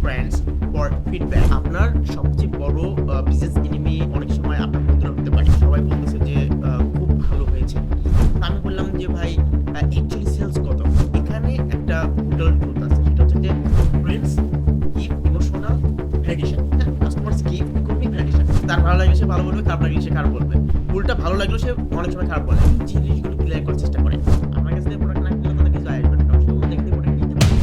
friends for feedback. আপনার সবচেয়ে বড় বিজনেস এনিমি অনেক সময় আপনার বন্ধুরা হতে পারে। সবাই বলতেছে যে খুব ভালো হয়েছে। তো আমি বললাম যে ভাই অ্যাকচুয়ালি সেলস কত? এখানে একটা brutal truth আছে। সেটা হচ্ছে যে friends give emotional validation. হ্যাঁ, customers give economic validation. তার ভালো লাগলে সে ভালো বলবে, খারাপ লাগলে সে খারাপ বলবে। উল্টা ভালো লাগলেও সে অনেক সময় খারাপ বলে। এই জিনিসগুলো ক্লিয়ার করার চেষ্টা করে। আমার কাছে থেকে প্রোডাক্ট না কিনলে তাদের কিছু যায় আসবে না। কারণ সে অন্য জায়গা থেকে প্রোডাক্ট কিনতে পারে।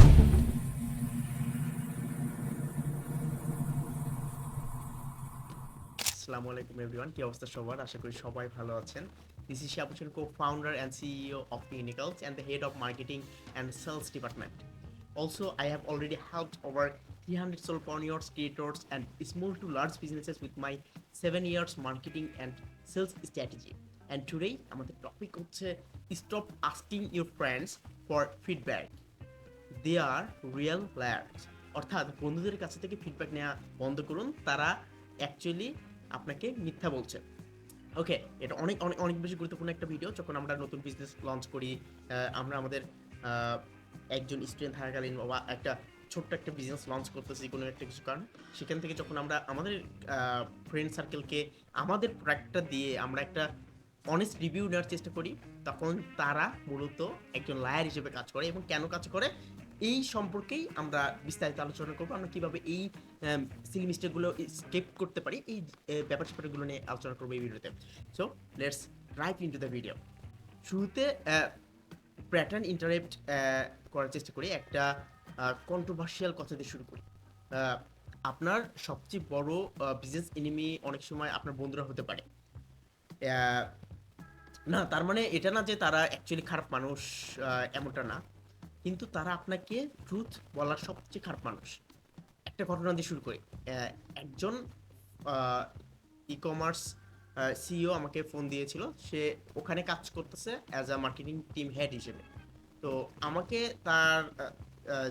আসসালামু আলাইকুম এভরিওয়ান, কি অবস্থা সবার? আশা করি সবাই ভালো আছেন। This is Shihab Hossain, co-founder and CEO of Technicals and the head of marketing and sales department. Also, I have already helped over 300 solopreneurs, creators and small to large businesses with my 7 years marketing and sales strategy. And today আমাদের topic হচ্ছে stop asking your friends for feedback. They are real liars. অর্থাৎ বন্ধুদের কাছ থেকে feedback নেওয়া বন্ধ করুন, তারা অ্যাকচুয়ালি আপনাকে মিথ্যা বলছে। ওকে, এটা অনেক অনেক অনেক বেশি গুরুত্বপূর্ণ একটা ভিডিও। যখন আমরা নতুন বিজনেস লঞ্চ করি, আমরা আমাদের একজন স্টুডেন্ট থাকাকালীন বা একটা ছোট্ট একটা বিজনেস লঞ্চ করতেছি কোনো একটা কিছু কারণ, সেখান থেকে যখন আমরা আমাদের ফ্রেন্ড সার্কেলকে আমাদের প্রোডাক্টটা দিয়ে আমরা একটা অনেস্ট রিভিউ নেওয়ার চেষ্টা করি, তখন তারা মূলত একজন লায়ার হিসেবে কাজ করে। এবং কেন কাজ করে এই সম্পর্কেই আমরা বিস্তারিত আলোচনা করবো। আমরা কিভাবে এই সিলি মিস্টেকগুলো স্কেপ করতে পারি, এই ব্যাপার স্যাপারগুলো নিয়ে আলোচনা করবো এই ভিডিওতে। So let's write into the video. শুরুতে প্যাটার্ন ইন্টারেপ্ট করার চেষ্টা করি, একটা কন্ট্রোভার্সিয়াল কথা দিয়ে শুরু করি। আপনার সবচেয়ে বড় বিজনেস এনিমি অনেক সময় আপনার বন্ধুরা হতে পারে। না, তার মানে এটা না যে তারা অ্যাকচুয়ালি খারাপ মানুষ, এমনটা না। কিন্তু তারা আপনাকে ট্রুথ বলার সবচেয়ে খারাপ মানুষ। একটা ঘটনা দিয়ে শুরু করি। একজন ই কমার্স সিইও আমাকে ফোন দিয়েছিল। সে ওখানে কাজ করতেছে as a marketing team head হিসেবে। তো আমাকে তার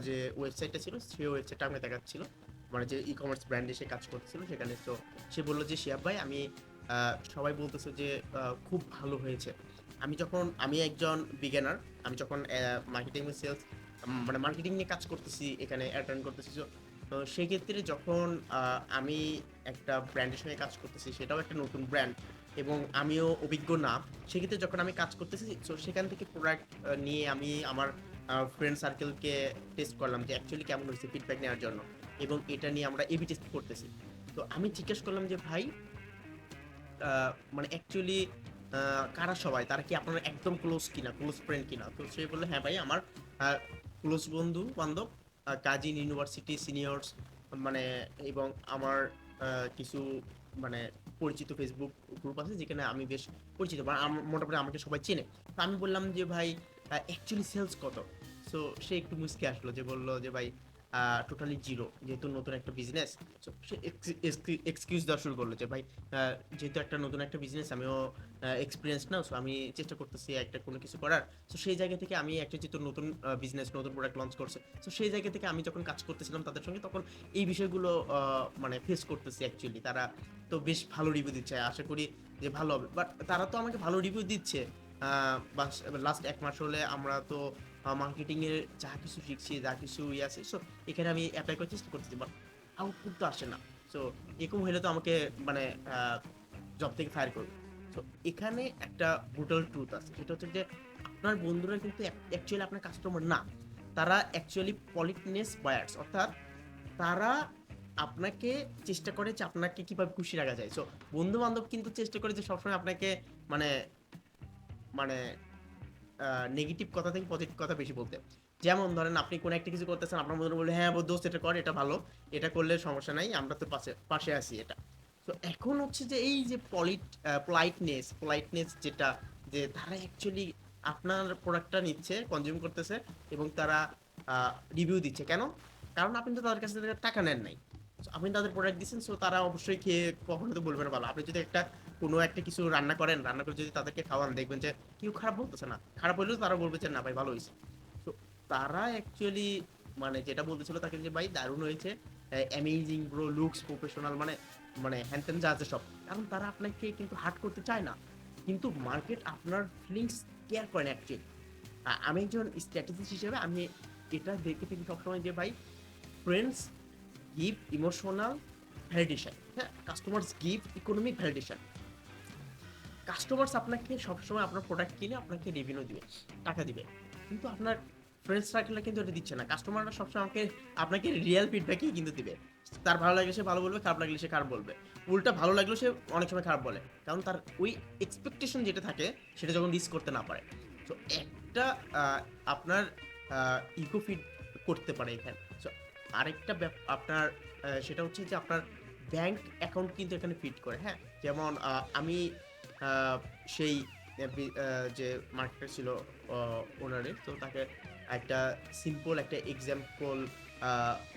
যে ওয়েবসাইটটা ছিল সেই ওয়েবসাইটটা আমাকে দেখাচ্ছিল, মানে যে ই কমার্স ব্র্যান্ডে সে কাজ করতেছিল সেখানে। তো সে বললো যে শিহাব ভাই, আমি সবাই বলতেছে যে খুব ভালো হয়েছে। আমি একজন বিগিনার, আমি যখন মার্কেটিং সেলস মানে মার্কেটিং নিয়ে কাজ করতেছি, এখানে অ্যাটেন্ড করতেছি। তো সেক্ষেত্রে যখন আমি একটা ব্র্যান্ডের সঙ্গে কাজ করতেছি, সেটাও একটা নতুন ব্র্যান্ড এবং আমিও অভিজ্ঞ না, সেক্ষেত্রে যখন আমি কাজ করতেছি, তো সেখান থেকে প্রোডাক্ট নিয়ে আমি আমার ফ্রেন্ড সার্কেলকে টেস্ট করলাম যে অ্যাকচুয়ালি কেমন হয়েছে, ফিডব্যাক নেওয়ার জন্য। এবং এটা নিয়ে আমরা এবি টেস্ট করতেছি। তো আমি জিজ্ঞেস করলাম যে ভাই, মানে অ্যাকচুয়ালি কারা সবাই, তারা কি আপনার একদম ক্লোজ কিনা, ক্লোজ ফ্রেন্ড কিনা? তো সে বললো হ্যাঁ ভাই, আমার ক্লোজ বন্ধু বান্ধব, কাজিন, ইউনিভার্সিটি সিনিয়র্স, মানে এবং আমার কিছু মানে পরিচিত ফেসবুক গ্রুপ আছে যেখানে আমি বেশ পরিচিত, মানে মোটামুটি আমাকে সবাই চেনে। তো আমি বললাম যে ভাই অ্যাকচুয়ালি সেলস কত? সো সে একটু মুচকে আসলো, যে বললো যে ভাই টোটালি জিরো, যেহেতু নতুন একটা বিজনেস। সো সে এক্সকিউজ দেওয়া শুরু করলো যে ভাই, যেহেতু একটা নতুন একটা বিজনেস, আমিও এক্সপিরিয়েন্স না, সো আমি চেষ্টা করতেছি একটা কোনো কিছু করার। সো সেই জায়গা থেকে আমি একটা যেহেতু নতুন বিজনেস, নতুন প্রোডাক্ট লঞ্চ করছে, সো সেই জায়গা থেকে আমি যখন কাজ করতেছিলাম তাদের সঙ্গে, তখন এই বিষয়গুলো মানে ফেস করতেছি। অ্যাকচুয়ালি তারা তো বেশ ভালো রিভিউ দিচ্ছে, আশা করি যে ভালো হবে। বাট তারা তো আমাকে ভালো রিভিউ দিচ্ছে, লাস্ট 1 মাস হলে আমরা তো মার্কেটিং এর যা কিছু শিখছি, যা কিছু আছে, সো এখানে আমি অ্যাপ্লাই করার চেষ্টা করতেছি, বাট আউটপুট তো আসে না। সো এরকম হলে তো আমাকে মানে জব থেকে ফায়ার করবে। সো এখানে একটা ব্রুটাল ট্রুথ আছে, সেটা হচ্ছে যে আপনার বন্ধুরা কিন্তু অ্যাকচুয়ালি আপনার কাস্টমার না, তারা অ্যাকচুয়ালি পলিটনেস বায়ার্স। অর্থাৎ তারা আপনাকে চেষ্টা করে যে আপনাকে কিভাবে খুশি রাখা যায়। সো বন্ধু বান্ধব কিন্তু চেষ্টা করে যে সবসময় আপনাকে মানে মানে নেগেটিভ কথা থেকে পজিটিভ কথা বেশি বলতে। যেমন ধরেন আপনি কোনো একটা কিছু করতেছেন, আপনার বন্ধুরা বলবে হ্যাঁ দোস্ত এটা কর, এটা ভালো, এটা করলে সমস্যা নাই, আমরা তো পাশে পাশে আছি এটা। তো এখন হচ্ছে যে এই যে পোলাইটনেস যেটা, যে তারা অ্যাকচুয়ালি আপনার প্রোডাক্টটা নিচ্ছে, কনজিউম করতেছে এবং তারা রিভিউ দিচ্ছে। কেন? কারণ আপনি তো তাদের কাছ থেকে টাকা নেন নাই। So, আপনি তাদের প্রোডাক্ট দিচ্ছেন, সো তারা অবশ্যই খেয়ে কখনো তো বলবে না ভালো। আপনি যদি কোনো একটা কিছু রান্না করেন, রান্না করে যদি তাদেরকে খাওয়ান, দেখবেন যে কেউ খারাপ বলতেছে না। খারাপ হইলেও তারা বলবে যে না ভাই ভালো হয়েছে। তো তারা অ্যাকচুয়ালি মানে যেটা বলতেছিল তাকে, যে ভাই দারুণ হয়েছে, অ্যামেজিং ব্রো, লুকস প্রফেশনাল, মানে মানে হ্যান্ড যা আছে সব। কারণ তারা আপনাকে কিন্তু হার্ট করতে চায় না, কিন্তু মার্কেট আপনার ফিলিংস কেয়ার করে না অ্যাকচুয়ালি। আমি একজন স্ট্র্যাটেজিস্ট হিসেবে আমি এটা দেখে থাকি সবসময় যে ভাই, ফ্রেন্ডস গিভ ইমোশনাল ভ্যালিডেশন, হ্যাঁ, customers give economic validation. Customers আপনাকে সবসময় আপনার প্রোডাক্ট কিনে আপনাকে রেভিনিউ দিবে, টাকা দিবে, কিন্তু আপনার ফ্রেন্ড সার্কেলটা কিন্তু এটা দিচ্ছে না। কাস্টমাররা সবসময় আপনাকে রিয়েল ফিডব্যাকই কিন্তু দিবে। তার ভালো লাগলে সে ভালো বলবে, খারাপ লাগলে সে খারাপ বলবে। উল্টা ভালো লাগলেও সে অনেক সময় খারাপ বলে, কারণ তার ওই এক্সপেকটেশন যেটা থাকে সেটা যখন রিচ করতে না পারে। তো একটা আপনার ইগো ফিড করতে পারে এখানে। সো আরেকটা আপনার সেটা হচ্ছে যে আপনার ব্যাংক অ্যাকাউন্ট কিন্তু এখানে ফিট করে, হ্যাঁ। যেমন আমি আহ, সেই যে মার্কেটার ছিল ওনারের, তো তাকে একটা সিম্পল একটা এক্সাম্পল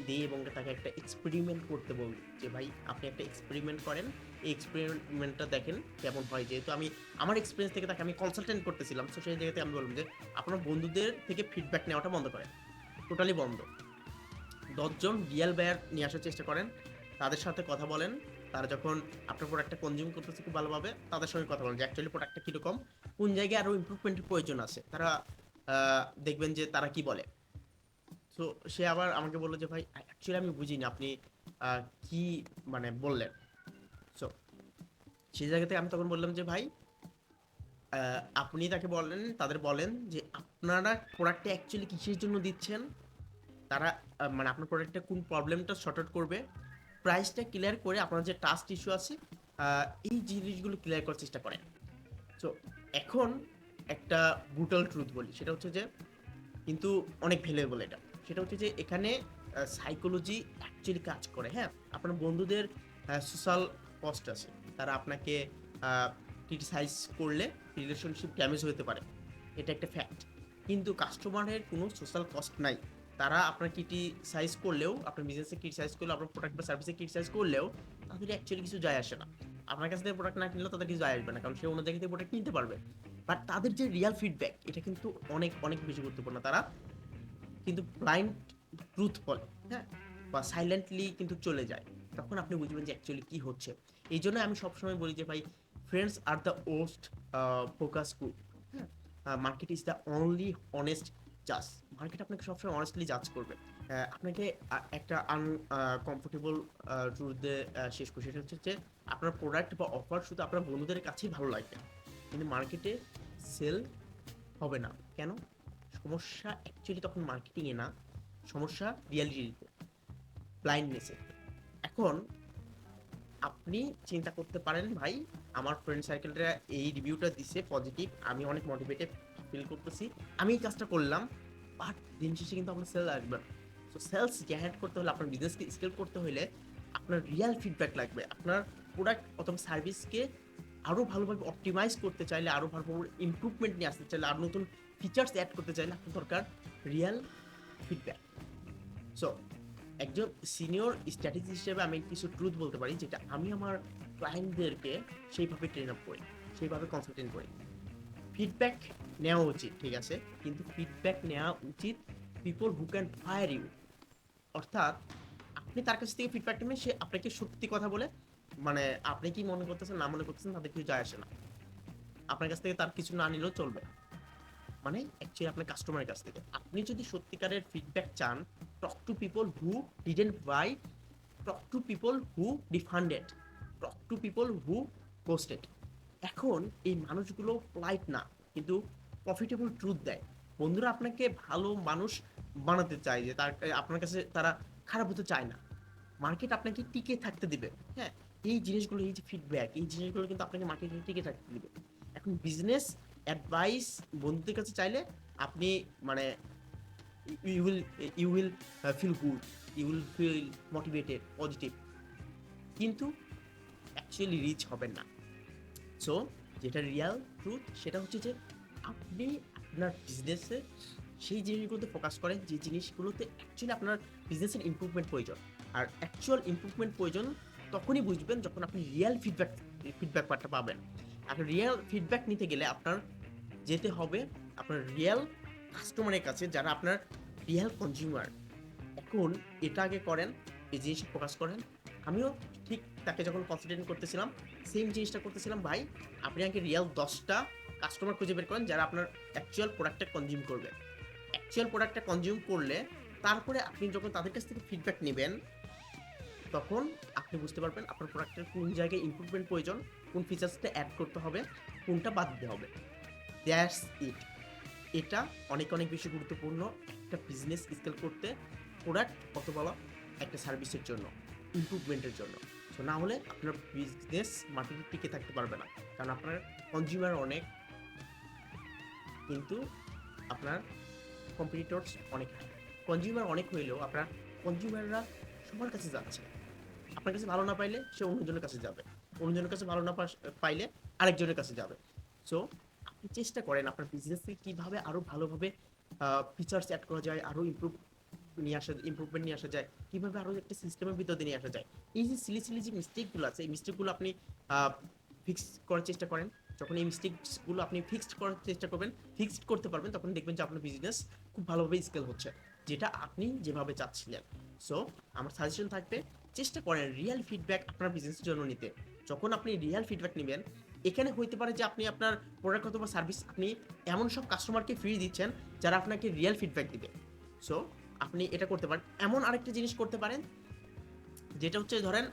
দিই এবং তাকে একটা এক্সপেরিমেন্ট করতে বলি যে ভাই আপনি একটা এক্সপেরিমেন্ট করেন, এই এক্সপেরিমেন্টটা দেখেন কেমন হয়। যেহেতু আমি আমার এক্সপিরিয়েন্স থেকে তাকে আমি কনসালটেন্ট করতেছিলাম, তো সেই জায়গাতে আমি বললাম যে আপনার বন্ধুদের থেকে ফিডব্যাক নেওয়াটা বন্ধ করেন, টোটালি বন্ধ। 10 জন রিয়েল বায়ার নিয়ে আসার চেষ্টা করেন, তাদের সাথে কথা বলেন। তারা যখন আপনার প্রোডাক্টটা কনজিউম করতেছে খুব ভালোভাবে, তাদের সঙ্গে কথা বলেন যে অ্যাকচুয়ালি প্রোডাক্টটা কীরকম, কোন জায়গায় আরও ইমপ্রুভমেন্টের প্রয়োজন আছে। তারা দেখবেন যে তারা কি বলে। তো সে আবার আমাকে বললো যে ভাই অ্যাকচুয়ালি আমি বুঝিনি আপনি কি মানে বললেন। সো সেই জায়গাতে আমি তখন বললাম যে ভাই আপনি তাকে বলেন, তাদের বলেন যে আপনারা প্রোডাক্টটা অ্যাকচুয়ালি কিসের জন্য দিচ্ছেন, তারা মানে আপনার প্রোডাক্টটা কোন প্রবলেমটা শর্ট আউট করবে, প্রাইসটা ক্লিয়ার করে আপনার যে টাস্ট ইস্যু আছে এই জিনিসগুলো ক্লিয়ার করার চেষ্টা করেন। সো এখন একটা ব্রুটাল ট্রুথ বলি, সেটা হচ্ছে যে কিন্তু অনেক ভ্যালুয়েবল এটা। সেটা হচ্ছে যে এখানে সাইকোলজি অ্যাকচুয়ালি কাজ করে, হ্যাঁ। আপনার বন্ধুদের সোশ্যাল কস্ট আছে, তারা আপনাকে ক্রিটিসাইজ করলে রিলেশনশিপ ড্যামেজ হতে পারে, এটা একটা ফ্যাক্ট। কিন্তু কাস্টমারের কোনো সোশ্যাল কস্ট নাই। তারা আপনার ক্রিটিসাইজ করলেও, আপনার বিজনেসে ক্রিটিসাইজ করলেও, আপনার প্রোডাক্ট বা সার্ভিসে ক্রিটিসাইজ করলেও তাদের অ্যাকচুয়ালি কিছু যায় আসে না। আপনার কাছ থেকে প্রোডাক্ট না কিনলেও তাদের কিছু যায় আসবে না, কারণ সে অন্য জায়গা থেকে প্রোডাক্ট কিনতে পারবে। বাট তাদের যে রিয়াল ফিডব্যাক এটা কিন্তু অনেক অনেক বেশি গুরুত্বপূর্ণ। তারা কিন্তু ব্লাইন্ড ট্রুথ বলে, হ্যাঁ, বা সাইলেন্টলি কিন্তু চলে যায়। তখন আপনি বুঝবেন যে অ্যাকচুয়ালি কি হচ্ছে। এই জন্য আমি সবসময় বলি যে ভাই ফ্রেন্ডস আর দ্য ওস্ট ফোকাস গ্রুপ, হ্যাঁ। Market is the only honest জাজ। মার্কেট আপনাকে সবসময় অনেস্টলি জাজ করবে। আপনাকে একটা আনকমফোর্টেবল ট্রুথ দিয়ে শেষ করি, সেটা হচ্ছে যে আপনার প্রোডাক্ট বা অফার শুধু আপনার বন্ধুদের কাছেই ভালো লাগবে, কিন্তু মার্কেটে সেল হবে না। কেন? সমস্যা অ্যাকচুয়ালি তখন মার্কেটিংয়ে না, সমস্যা রিয়ালিটিতে, ব্লাইন্ডনেসে। এখন আপনি চিন্তা করতে পারেন ভাই আমার ফ্রেন্ড সার্কেলটা এই রিভিউটা দিছে পজিটিভ, আমি অনেক মোটিভেটেড ফিল করতেছি, আমি এই কাজটা করলাম, বাট দিন শেষে কিন্তু আপনার সেল আসবে না। সো সেলস জেনারেট করতে হলে, আপনার বিজনেসকে স্কেল করতে হলে আপনার রিয়েল ফিডব্যাক লাগবে। আপনার প্রোডাক্ট অথবা সার্ভিসকে আরও ভালোভাবে অপটিমাইজ করতে চাইলে, আরও ভালোভাবে ইমপ্রুভমেন্ট নিয়ে আসতে চাইলে, আরও নতুন ফিচার্স অ্যাড করতে চাইলে আপনার দরকার রিয়েল ফিডব্যাক। সো একজন সিনিয়র স্ট্র্যাটেজি হিসেবে আমি কিছু ট্রুথ বলতে পারি, যেটা আমি আমার ক্লায়েন্টদেরকে সেইভাবে ট্রেন আপ করি, সেইভাবে কনসালটেন্ট করি। ফিডব্যাক নেওয়া উচিত, ঠিক আছে, কিন্তু ফিডব্যাক নেওয়া উচিত people who can fire you. অর্থাৎ আপনি তার কাছ থেকে ফিডব্যাক নেবেন, সে আপনাকে সত্যি কথা বলে, মানে আপনি কি মনে করতেছেন না মনে করতেছেন তাদের কিছু যায় আসে না, আপনার কাছ থেকে তার কিছু না নিলেও চলবে। মানে অ্যাকচুয়ালি আপনার কাস্টমারের কাছ থেকে আপনি যদি সত্যিকারের ফিডব্যাক চান, talk to people who didn't buy, talk to people who defended, talk to people who posted. এখন এই মানুষগুলো পোলাইট না, কিন্তু প্রফিটেবল ট্রুথ দেয়। বন্ধুরা আপনাকে ভালো মানুষ বানাতে চায়, যে তার আপনার কাছে তারা খারাপ হতে চায় না। মার্কেট আপনাকে টিকে থাকতে দিবে, হ্যাঁ। এই জিনিসগুলো, এই যে ফিডব্যাক, এই জিনিসগুলো কিন্তু আপনাকে মার্কেটে টিকে থাকতে দিবে। এখন বিজনেস অ্যাডভাইস বন্ধুদের কাছে চাইলে আপনি মানে you will you will feel good, you will feel motivated, positive, কিন্তু অ্যাকচুয়ালি রিচ হবেন না। সো যেটা রিয়াল ট্রুথ সেটা হচ্ছে যে আপনি আপনার বিজনেসে সেই জিনিসগুলোতে ফোকাস করেন যে জিনিসগুলোতে অ্যাকচুয়ালি আপনার বিজনেসের ইমপ্রুভমেন্ট প্রয়োজন। আর অ্যাকচুয়াল ইমপ্রুভমেন্ট প্রয়োজন তখনই বুঝবেন যখন আপনি রিয়েল ফিডব্যাক পার্টটা পাবেন। আর রিয়েল ফিডব্যাক নিতে গেলে আপনার যেতে হবে আপনার রিয়েল কাস্টমারের কাছে, যারা আপনার রিয়েল কনজিউমার। এখন এটা আগে করেন, এই জিনিসটা ফোকাস করেন। আমিও ঠিক তাকে যখন কনসিডারেট করতেছিলাম সেম জিনিসটা করতেছিলাম। ভাই আপনি আগে রিয়েল 10টা কাস্টমার খুঁজে বের করেন যারা আপনার অ্যাকচুয়াল প্রোডাক্টটা কনজিউম করবে। অ্যাকচুয়াল প্রোডাক্টটা কনজিউম করলে তারপরে আপনি যখন তাদের কাছ থেকে ফিডব্যাক নেবেন, তখন আপনি বুঝতে পারবেন আপনার প্রোডাক্টের কোন জায়গায় ইমপ্রুভমেন্ট প্রয়োজন, কোন ফিচার্সটা অ্যাড করতে হবে, কোনটা বাদ দিতে হবে। That's it. এটা অনেক অনেক বেশি গুরুত্বপূর্ণ একটা বিজনেস স্কেল করতে, প্রোডাক্ট অথবা একটা সার্ভিসের জন্য, ইমপ্রুভমেন্টের জন্য। সো না হলে আপনার বিজনেস মার্কেটে টিকে থাকতে পারবে না, কারণ আপনার কনজিউমার অনেক, কিন্তু আপনার কম্পিটিটরস অনেক। কনজিউমার অনেক হইলেও আপনার কনজিউমাররা সবার কাছে যাচ্ছে, আপনার কাছে ভালো না পাইলে সে অন্যজনের কাছে যাবে, অন্যজনের কাছে ভালো না পাইলে আরেকজনের কাছে যাবে। সো আপনি চেষ্টা করেন আপনার বিজনেসকে কীভাবে আরও ভালোভাবে ফিচার্স অ্যাড করা যায়, আরও ইমপ্রুভমেন্ট নিয়ে আসা যায়, কীভাবে আরও একটা সিস্টেমের ভিতর দিয়ে নিয়ে আসা যায়। এই যে সিলি সিলি যে মিস্টেকগুলো আছে, এই মিস্টেকগুলো আপনি ফিক্স করার চেষ্টা করেন। যখন এই মিস্টেকসগুলো আপনি ফিক্সড করার চেষ্টা করবেন, ফিক্সড করতে পারবেন, তখন দেখবেন যে আপনার বিজনেস খুব ভালোভাবে স্কেল হচ্ছে, যেটা আপনি যেভাবে চাচ্ছিলেন। সো আমার সাজেশন থাকবে, চেষ্টা করেন রিয়েল ফিডব্যাক আপনার বিজনেসের জন্য নিতে। যখন আপনি রিয়েল ফিডব্যাক নেবেন, এখানে হইতে পারে যে আপনি আপনার প্রোডাক্ট অথবা সার্ভিস আপনি এমন সব কাস্টমারকে ফ্রি দিচ্ছেন যারা আপনাকে রিয়েল ফিডব্যাক দিবে। সো আপনি এটা করতে পারেন। এমন আরেকটা জিনিস করতে পারেন, যেটা হচ্ছে ধরেন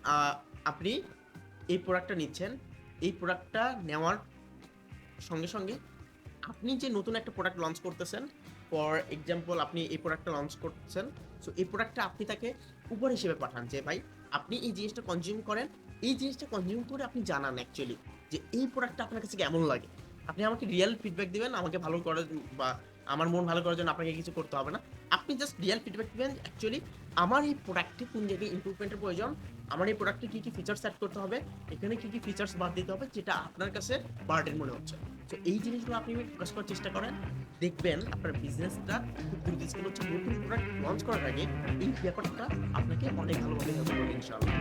আপনি এই প্রোডাক্টটা নিচ্ছেন, এই প্রোডাক্টটা নেওয়ার সঙ্গে সঙ্গে আপনি যে নতুন একটা প্রোডাক্ট লঞ্চ করতেছেন, ফর এক্সাম্পল আপনি এই প্রোডাক্টটা লঞ্চ করতেছেন, সো এই প্রোডাক্টটা আপনি তাকে উপহার হিসেবে পাঠান যে ভাই আপনি এই জিনিসটা কনজিউম করেন, এই জিনিসটা কনজিউম করে আপনি জানান অ্যাকচুয়ালি যে এই প্রোডাক্টটা আপনার কাছে কেমন লাগে। আপনি আমাকে রিয়েল ফিডব্যাক দিবেন, আমাকে ভালো করার বা আমার মন ভালো করার জন্য আপনাকে কিছু করতে হবে না। আপনি জাস্ট রিয়েল ফিডব্যাক দিবেন অ্যাকচুয়ালি আমার এই প্রোডাক্টে কোন জায়গায় ইমপ্রুভমেন্টের প্রয়োজন, আমার এই প্রোডাক্টে কী কী ফিচার্স অ্যাড করতে হবে, এখানে কী কী ফিচার্স বাদ দিতে হবে যেটা আপনার কাছে বার্ডেন মনে হচ্ছে। তো এই জিনিসগুলো আপনি ফোকাস করার চেষ্টা করেন, দেখবেন আপনার বিজনেসটা খুব দ্রুত স্কেল হচ্ছে। নতুন প্রোডাক্ট লঞ্চ করার আগে এই ব্যাপারটা আপনাকে অনেক ভালোভাবে হেল্প করবে ইনশাআল্লাহ।